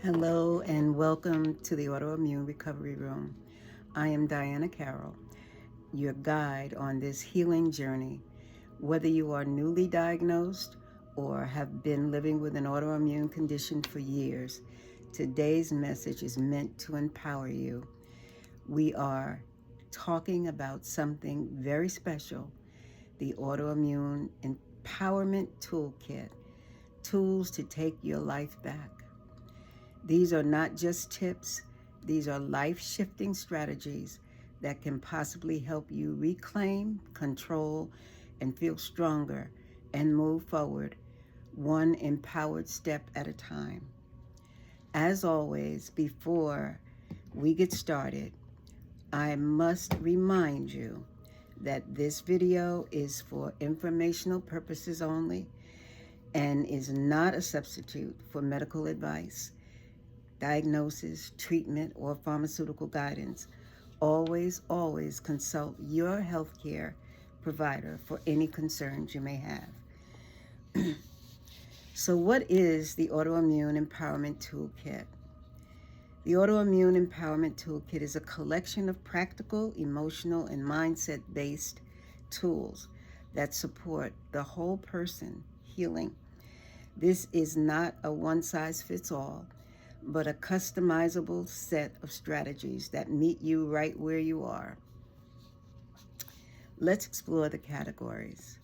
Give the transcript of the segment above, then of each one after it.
Hello and welcome to the Autoimmune Recovery Room. I am Diana Carroll, your guide on this healing journey. Whether you are newly diagnosed or have been living with an autoimmune condition for years, today's message is meant to empower you. We are talking about something very special, the Autoimmune Empowerment Toolkit, tools to take your life back. These are not just tips, these are life-shifting strategies that can possibly help you reclaim, control, and feel stronger and move forward one empowered step at a time. As always, before we get started, I must remind you that this video is for informational purposes only and is not a substitute for medical advice, diagnosis, treatment, or pharmaceutical guidance. Always consult your healthcare provider for any concerns you may have. So what is the Autoimmune Empowerment Toolkit? The Autoimmune Empowerment Toolkit is a collection of practical, emotional, and mindset-based tools that support the whole person healing. This is not a one-size-fits-all, but a customizable set of strategies that meet you right where you are. Let's explore the categories.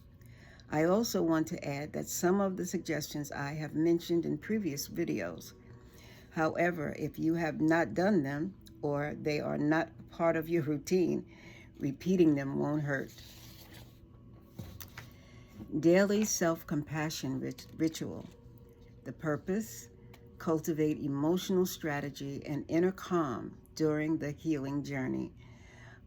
I also want to add that some of the suggestions I have mentioned in previous videos. However, if you have not done them or they are not part of your routine, repeating them won't hurt. Daily self-compassion ritual. The purpose: cultivate emotional strategy and inner calm during the healing journey.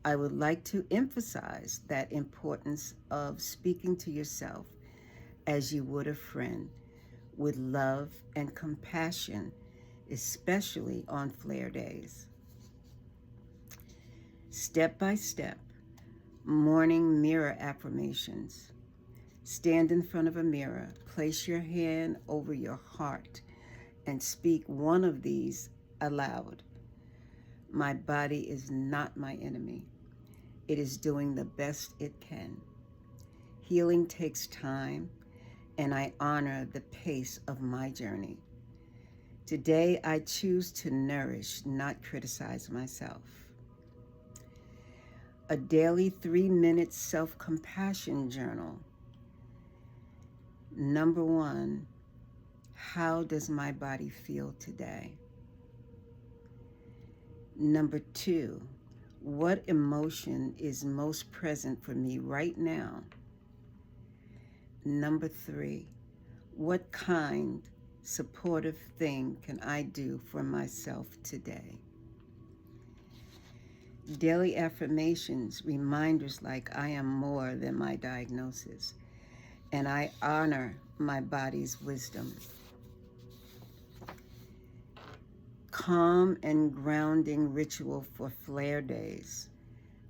I would like to emphasize that importance of speaking to yourself as you would a friend, with love and compassion, especially on flare days. Step by step, morning mirror affirmations. Stand in front of a mirror, place your hand over your heart, and speak one of these aloud. My body is not my enemy. It is doing the best it can. Healing takes time, and I honor the pace of my journey. Today, I choose to nourish, not criticize myself. A daily 3-minute self-compassion journal. Number 1, how does my body feel today? Number 2, what emotion is most present for me right now? Number 3, what kind, supportive thing can I do for myself today? Daily affirmations, reminders like I am more than my diagnosis, and I honor my body's wisdom. Calm and grounding ritual for flare days.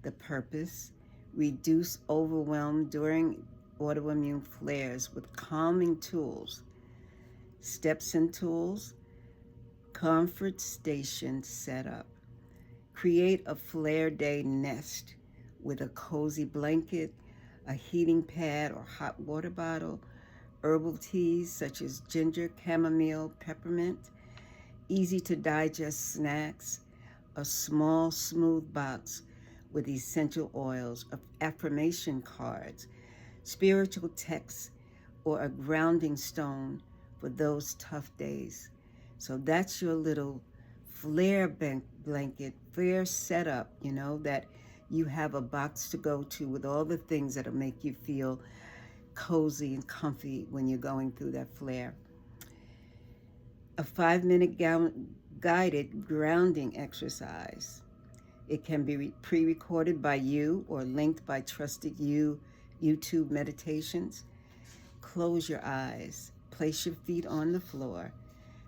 The purpose: reduce overwhelm during autoimmune flares with calming tools. Steps and tools: comfort station setup. Create a flare day nest with a cozy blanket, a heating pad or hot water bottle, herbal teas such as ginger, chamomile, peppermint, easy to digest snacks, a small smooth box with essential oils, of affirmation cards, spiritual texts, or a grounding stone for those tough days. So that's your little flare blanket, flare setup, that you have a box to go to with all the things that'll make you feel cozy and comfy when you're going through that flare. A 5-minute guided grounding exercise. It can be pre-recorded by you or linked by trusted YouTube meditations. Close your eyes, place your feet on the floor,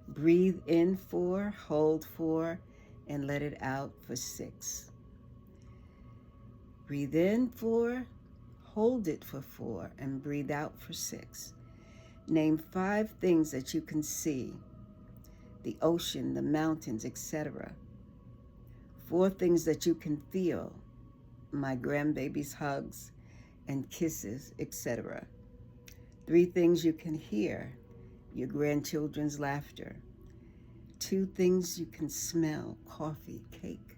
breathe in 4, hold 4, and let it out for 6. Breathe in 4, hold it for 4, and breathe out for 6. Name 5 things that you can see the ocean, the mountains, etc. 4 things that you can feel: my grandbaby's hugs and kisses, etc. 3 things you can hear: your grandchildren's laughter. 2 things you can smell: coffee, cake.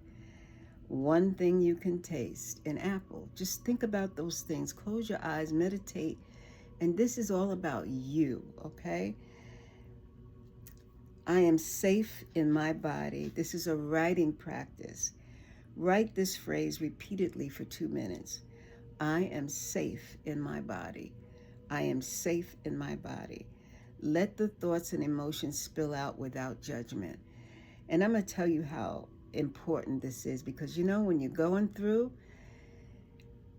1 thing you can taste: an apple. Just think about those things. Close your eyes, meditate, and this is all about you, okay? I am safe in my body. This is a writing practice. Write this phrase repeatedly for 2 minutes. I am safe in my body. I am safe in my body. Let the thoughts and emotions spill out without judgment. And I'm going to tell you how important this is, because when you're going through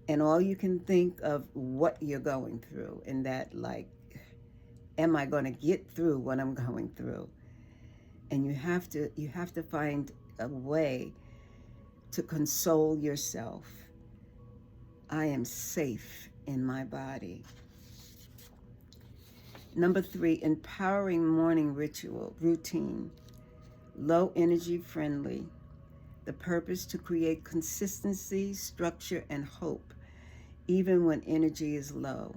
and all you can think of what you're going through, and that, like, am I going to get through what I'm going through? And you have to find a way to console yourself. I am safe in my body. Number 3, empowering morning routine. Low energy friendly. The purpose: to create consistency, structure, and hope, even when energy is low.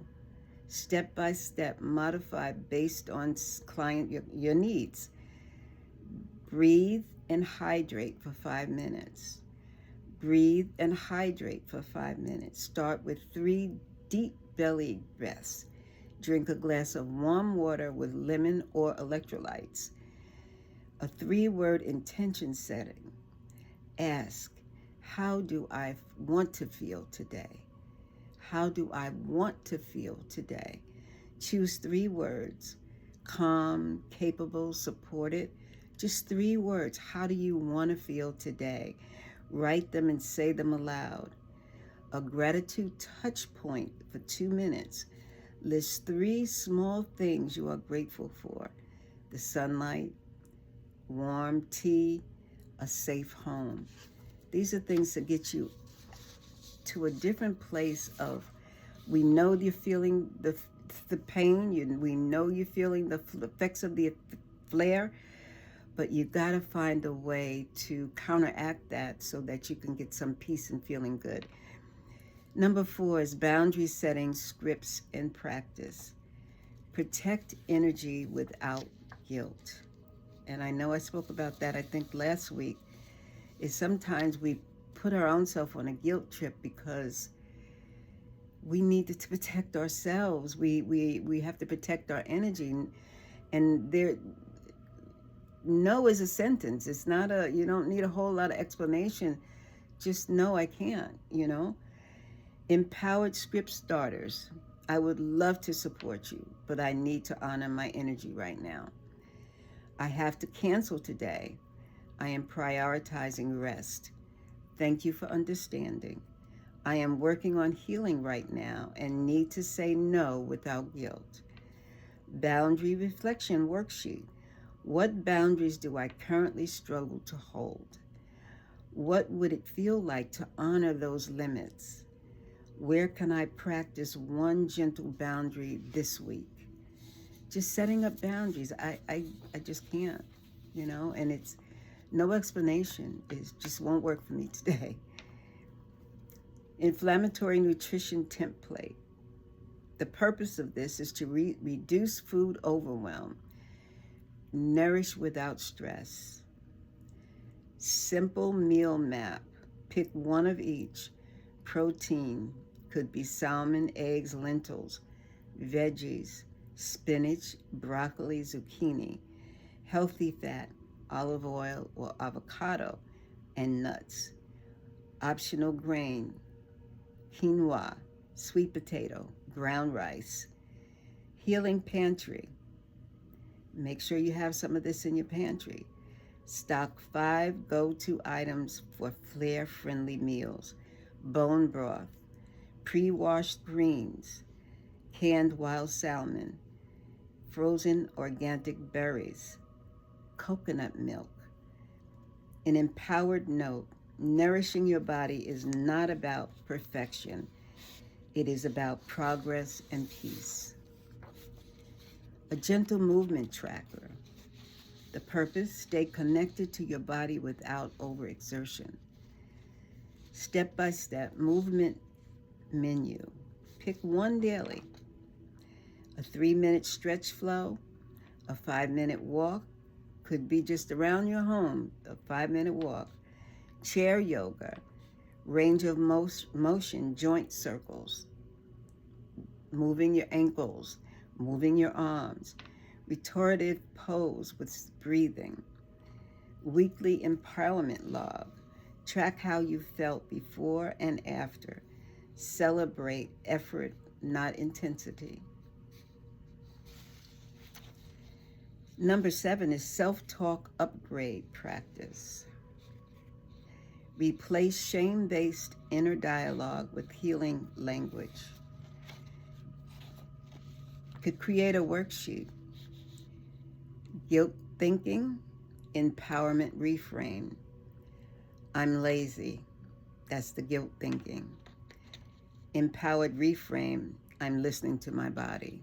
Step by step, modify based on your needs. Breathe and hydrate for 5 minutes. Breathe and hydrate for 5 minutes. Start with 3 deep belly breaths. Drink a glass of warm water with lemon or electrolytes. A 3-word intention setting. Ask, how do I want to feel today? How do I want to feel today? Choose 3 words: calm, capable, supported. Just 3 words. How do you want to feel today? Write them and say them aloud. A gratitude touch point for 2 minutes. List 3 small things you are grateful for: the sunlight, warm tea, a safe home. These are things to get you to a different place of, we know you're feeling the pain, we know you're feeling the effects of the flare, but you got to find a way to counteract that so that you can get some peace and feeling good. Number 4 is boundary setting, scripts, and practice. Protect energy without guilt. And I know I spoke about that, I think, last week, is sometimes we put our own self on a guilt trip because we need to protect ourselves. We have to protect our energy. And no is a sentence. It's not you don't need a whole lot of explanation. Just no, I can't, Empowered script starters. I would love to support you, but I need to honor my energy right now. I have to cancel today. I am prioritizing rest. Thank you for understanding. I am working on healing right now and need to say no without guilt. Boundary reflection worksheet. What boundaries do I currently struggle to hold? What would it feel like to honor those limits? Where can I practice one gentle boundary this week? Just setting up boundaries. I just can't, and it's no explanation. It just won't work for me today. Inflammatory nutrition template. The purpose of this is to reduce food overwhelm. Nourish without stress. Simple meal map. Pick one of each. Protein. Could be salmon, eggs, lentils. Veggies. Spinach, broccoli, zucchini. Healthy fat. Olive oil or avocado. And nuts. Optional grain. Quinoa. Sweet potato. Brown rice. Healing pantry. Make sure you have some of this in your pantry. Stock 5 go-to items for flare-friendly meals. Bone broth, pre-washed greens, canned wild salmon, frozen organic berries, coconut milk. An empowered note: nourishing your body is not about perfection. It is about progress and peace. A gentle movement tracker. The purpose, stay connected to your body without overexertion. Step by step movement menu. Pick one daily. A 3-minute stretch flow, a 5-minute walk, could be just around your home, a 5-minute walk. Chair yoga, range of motion, joint circles, moving your ankles, moving your arms, restorative pose with breathing. Weekly empowerment log, track how you felt before and after. Celebrate effort, not intensity. Number 7 is self-talk upgrade practice. Replace shame-based inner dialogue with healing language. Could create a worksheet. Guilt thinking, empowerment reframe. I'm lazy. That's the guilt thinking. Empowered reframe, I'm listening to my body.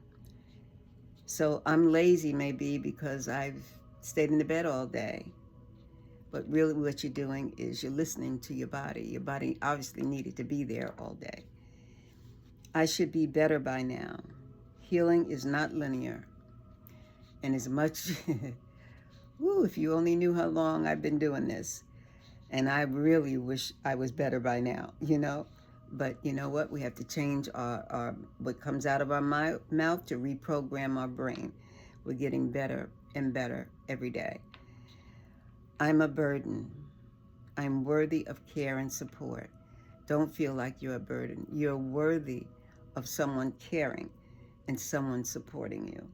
So I'm lazy maybe because I've stayed in the bed all day. But really what you're doing is you're listening to your body. Your body obviously needed to be there all day. I should be better by now. Healing is not linear. And as much, if you only knew how long I've been doing this. And I really wish I was better by now, But you know what? We have to change our what comes out of our mouth to reprogram our brain. We're getting better and better every day. I'm a burden. I'm worthy of care and support. Don't feel like you're a burden. You're worthy of someone caring and someone supporting you.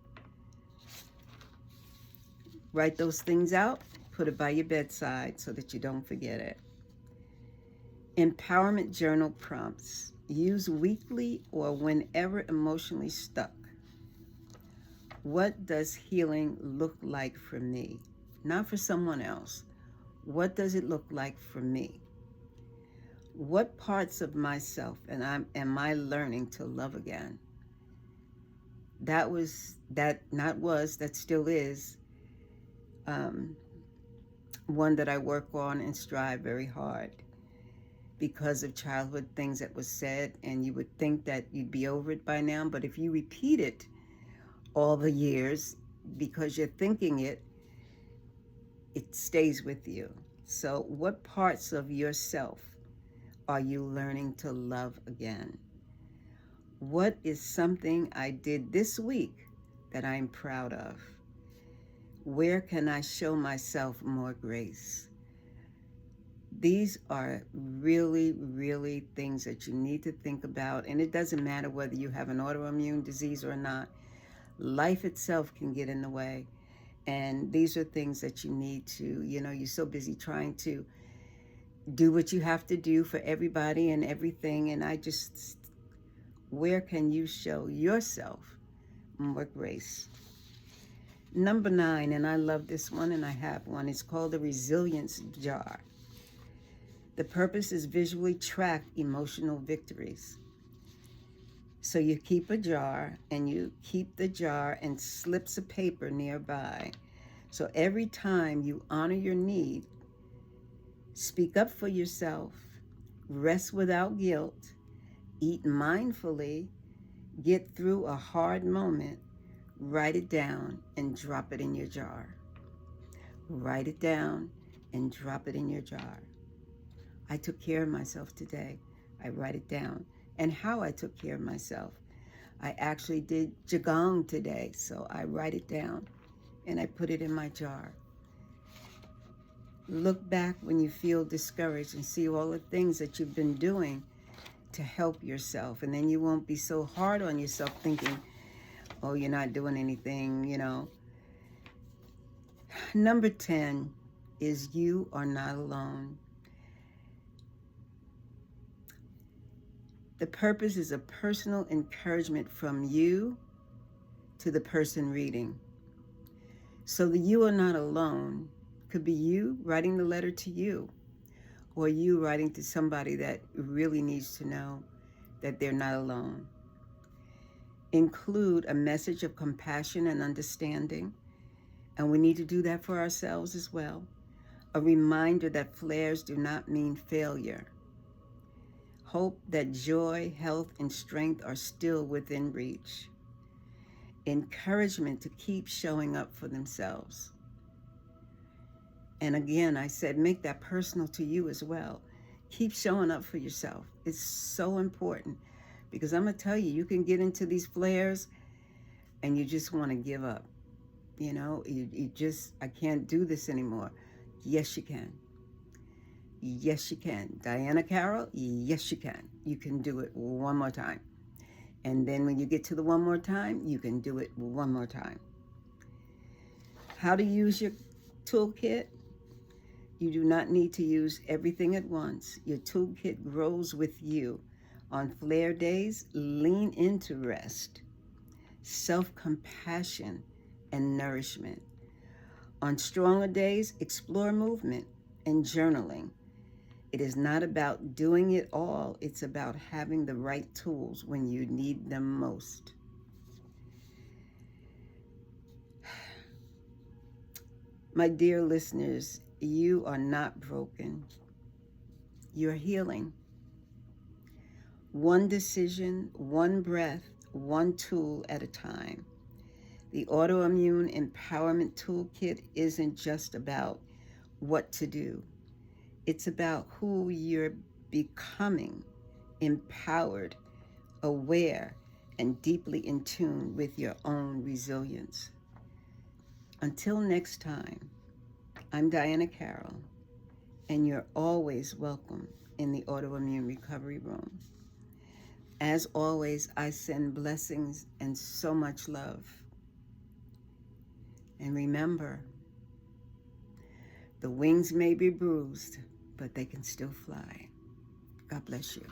Write those things out, put it by your bedside so that you don't forget it. Empowerment journal prompts. Use weekly or whenever emotionally stuck. What does healing look like for me? Not for someone else. What does it look like for me? What parts of myself am I learning to love again? That still is one that I work on and strive very hard because of childhood things that was said, and you would think that you'd be over it by now, but if you repeat it all the years because you're thinking it stays with you. So what parts of yourself are you learning to love again? What is something I did this week that I'm proud of? Where can I show myself more grace? These are really, really things that you need to think about. And it doesn't matter whether you have an autoimmune disease or not. Life itself can get in the way. And these are things that you need to, you're so busy trying to do what you have to do for everybody and everything. And where can you show yourself more grace? Number 9, and I love this one, and I have one. It's called the Resilience Jar. The purpose is visually track emotional victories. So you keep a jar, and you keep the jar and slips of paper nearby. So every time you honor your need, speak up for yourself, rest without guilt, eat mindfully, get through a hard moment, write it down and drop it in your jar. Write it down and drop it in your jar. I took care of myself today. I write it down. And how I took care of myself. I actually did Qigong today, so I write it down and I put it in my jar. Look back when you feel discouraged and see all the things that you've been doing to help yourself. And then you won't be so hard on yourself thinking, oh, you're not doing anything, Number 10 is you are not alone. The purpose is a personal encouragement from you to the person reading. So the you are not alone could be you writing the letter to you, or you writing to somebody that really needs to know that they're not alone. Include a message of compassion and understanding. And we need to do that for ourselves as well. A reminder that flares do not mean failure. Hope that joy, health, and strength are still within reach. Encouragement to keep showing up for themselves. And again, I said, make that personal to you as well. Keep showing up for yourself. It's so important, because I'm going to tell you, you can get into these flares and you just want to give up. You just, I can't do this anymore. Yes, you can. Yes, you can. Diana Carroll, yes, you can. You can do it one more time. And then when you get to the one more time, you can do it one more time. How to use your toolkit? You do not need to use everything at once. Your toolkit grows with you. On flare days, lean into rest, self-compassion, and nourishment. On stronger days, explore movement and journaling. It is not about doing it all. It's about having the right tools when you need them most. My dear listeners, you are not broken. You're healing. One decision, one breath, one tool at a time. The Autoimmune Empowerment Toolkit isn't just about what to do. It's about who you're becoming, empowered, aware, and deeply in tune with your own resilience. Until next time, I'm Diana Carroll, and you're always welcome in the Autoimmune Recovery Room. As always, I send blessings and so much love. And remember, the wings may be bruised, but they can still fly. God bless you.